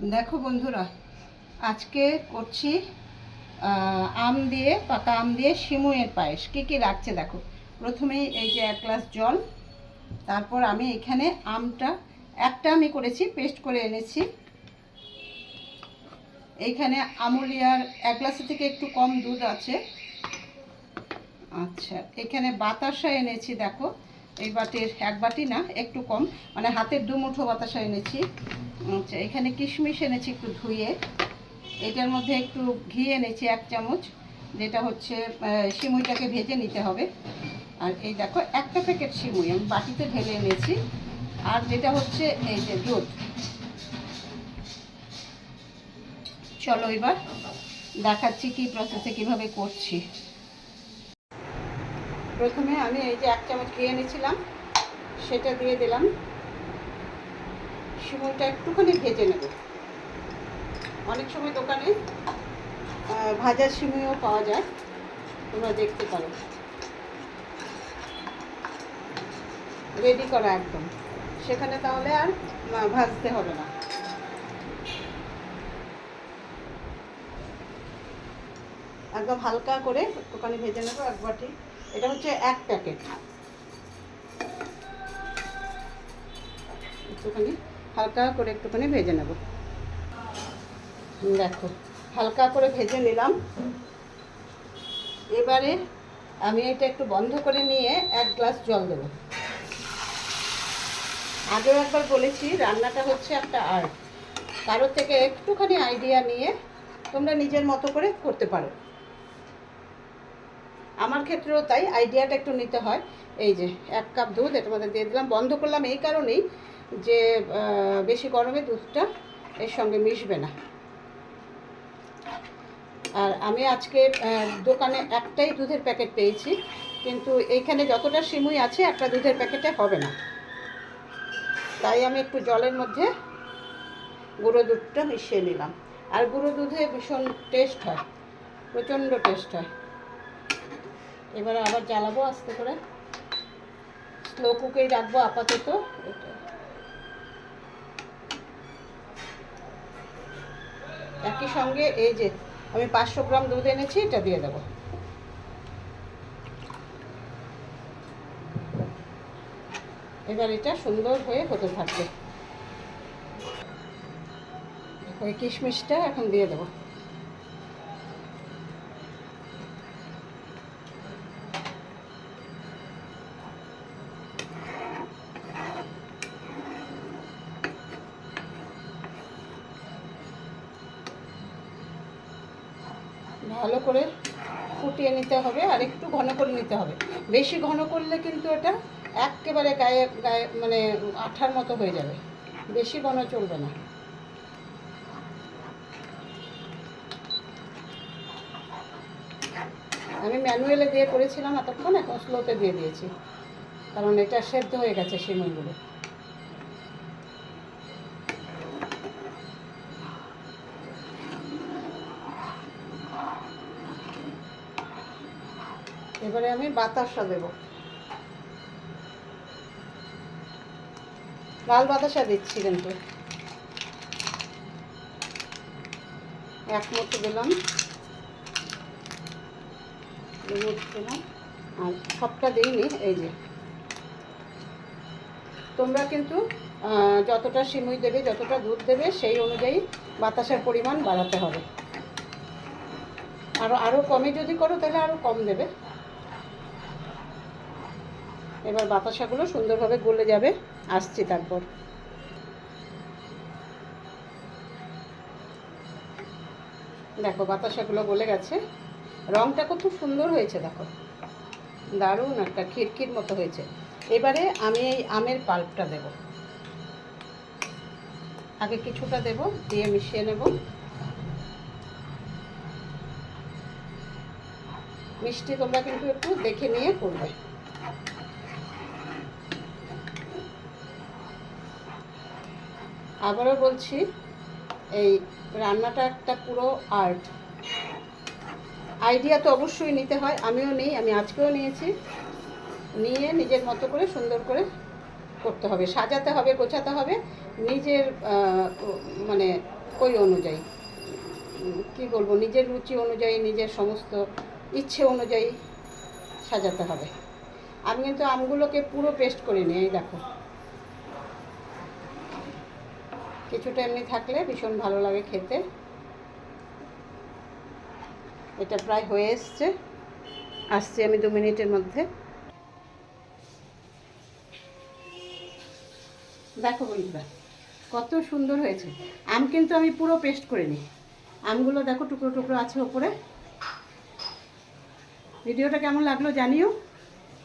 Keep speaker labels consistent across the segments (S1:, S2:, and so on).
S1: দেখো বন্ধুরা, আজকে করছি আম দিয়ে, পাকা আম দিয়ে সিমুইয়ের পায়েস। কী কী লাগছে দেখো। প্রথমেই এই যে 1 গ্লাস জল, তারপর আমি এখানে আমটা একটা আমি করেছি, পেস্ট করে এনেছি। এইখানে আমুলিয়ার 1 গ্লাসের থেকে একটু কম দুধ আছে। আচ্ছা, এখানে বাতাসা এনেছি দেখো, এই বাটির 1 বাটি না, একটু কম, মানে হাতের 2 মুঠো বাতাসা এনেছি। আচ্ছা, এখানে কিশমিশ এনেছি একটু ধুয়ে। এটার মধ্যে একটু ঘি এনেছি 1 চামচ, যেটা হচ্ছে সিমুইটাকে ভেজে নিতে হবে। আর এই দেখো একটা প্যাকেট সিমুই আমি বাটিতে ঢেলে এনেছি। আর যেটা হচ্ছে এই যে দুধ। চলো এবার দেখাচ্ছি কি প্রসেসে কিভাবে করছি। প্রথমে আমি এই যে 1 চামচ ঘি এনেছিলাম, সেটা দিয়ে দিলাম। সিমুইটা একটুখানি ভেজে নেব। অনেক সময় দোকানে ভাজা সিমুইও পাওয়া যায়, তোমরা দেখতে পারো। রেডি করা একদম, সেখানে তাহলে আর ভাজতে হবে না। একদম হালকা করে একটুখানি ভেজে নেবো 1 বাটি। এটা হচ্ছে 1 প্যাকেট। একটুখানি হালকা করে একটুখানি ভেজে নেব। দেখো হালকা করে ভেজে নিলাম। এবারে আমি এটা একটু বন্ধ করে নিয়ে 1 গ্লাস জল দেবো। আগেও একবার বলেছি, রান্নাটা হচ্ছে একটা আর্ট। কারোর থেকে একটুখানি আইডিয়া নিয়ে তোমরা নিজের মতো করে করতে পারো। আমার ক্ষেত্রেও তাই, আইডিয়াটা একটু নিতে হয়। এই যে 1 কাপ দুধ এটার মধ্যে দিয়ে দিলাম। বন্ধ করলাম এই কারণেই যে বেশি গরমে দুধটা এর সঙ্গে মিশবে না। আর আমি আজকে দোকানে একটাই দুধের প্যাকেট পেয়েছি, কিন্তু এইখানে যতটা সিমুই আছে একটা দুধের প্যাকেটে হবে না। তাই আমি একটু জলের মধ্যে গুঁড়ো দুধটা মিশিয়ে নিলাম। আর গুঁড়ো দুধে ভীষণ টেস্ট হয়, প্রচণ্ড টেস্ট হয়। এবারে আবার জ্বালাবো আস্তে করে, স্লো কুকেই রাখবো আপাতত। একই সঙ্গে এই যে আমি 500 গ্রাম দুধ এনেছি, এটা দিয়ে দেবো। এবার এটা সুন্দর হয়ে হতে থাকবে। ওই কিশমিশটা এখন দিয়ে দেবো। ভালো করে ফুটিয়ে নিতে হবে, আর একটু ঘন করে নিতে হবে। বেশি ঘন করলে কিন্তু এটা একেবারে গায়ে গায়ে মানে আঠার মতো হয়ে যাবে। বেশি ঘন চলবে না। আমি ম্যানুয়ালে দিয়ে করেছিলাম এতক্ষণ, এখন স্লোতে দিয়ে দিয়েছি, কারণ এটা সেদ্ধ হয়ে গেছে সিমইগুলো। এবারে আমি বাতাসা দেব। লাল বাতাসা দিচ্ছি কিন্তু। 1 মুঠো দিলাম, 2 মুঠো দিলাম, আর সবটা দিইনি। এই যে তোমরা কিন্তু যতটা সিমুই দেবে, যতটা দুধ দেবে, সেই অনুযায়ী বাতাসার পরিমাণ বাড়াতে হবে। আরও কমে যদি করো তাহলে আরও কম দেবে। এবার বাতাসাগুলো সুন্দরভাবে গলে যাবে, আসছি তারপর। দেখো বাতাসাগুলো গলে গেছে, রঙটা কত সুন্দর হয়েছে দেখো, দারুণ একটা খিরখির মতো হয়েছে। এবারে আমি এই আমের পাল্পটা দেব। আগে কিছুটা দেব, দিয়ে মিশিয়ে নেব। মিষ্টি তোমরা কিন্তু একটু দেখে নিয়ে করবে। আবারও বলছি, এই রান্নাটা একটা পুরো আর্ট। আইডিয়া তো অবশ্যই নিতে হয়, আমিও নিই, আমি আজকেও নিয়েছি। নিয়ে নিজের মতো করে সুন্দর করে করতে হবে, সাজাতে হবে, গোছাতে হবে, নিজের মানে ওই অনুযায়ী কি বলবো, নিজের রুচি অনুযায়ী, নিজের সমস্ত ইচ্ছে অনুযায়ী সাজাতে হবে। আমি কিন্তু আমগুলোকে পুরো পেস্ট করিনি, এই দেখো কিছুটা এমনি থাকলে ভীষণ ভালো লাগে খেতে। এটা প্রায় হয়ে এসছে, আসছি আমি 2 মিনিটের মধ্যে। দেখো বন্ধুরা কত সুন্দর হয়েছে। আম কিন্তু আমি পুরো পেস্ট করিনি, আমগুলো দেখো টুকরো টুকরো আছে ওপরে। ভিডিওটা কেমন লাগলো জানিও,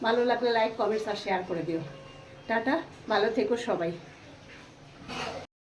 S1: ভালো লাগলে লাইক, কমেন্টস আর শেয়ার করে দিও। টাটা, ভালো থেকো সবাই।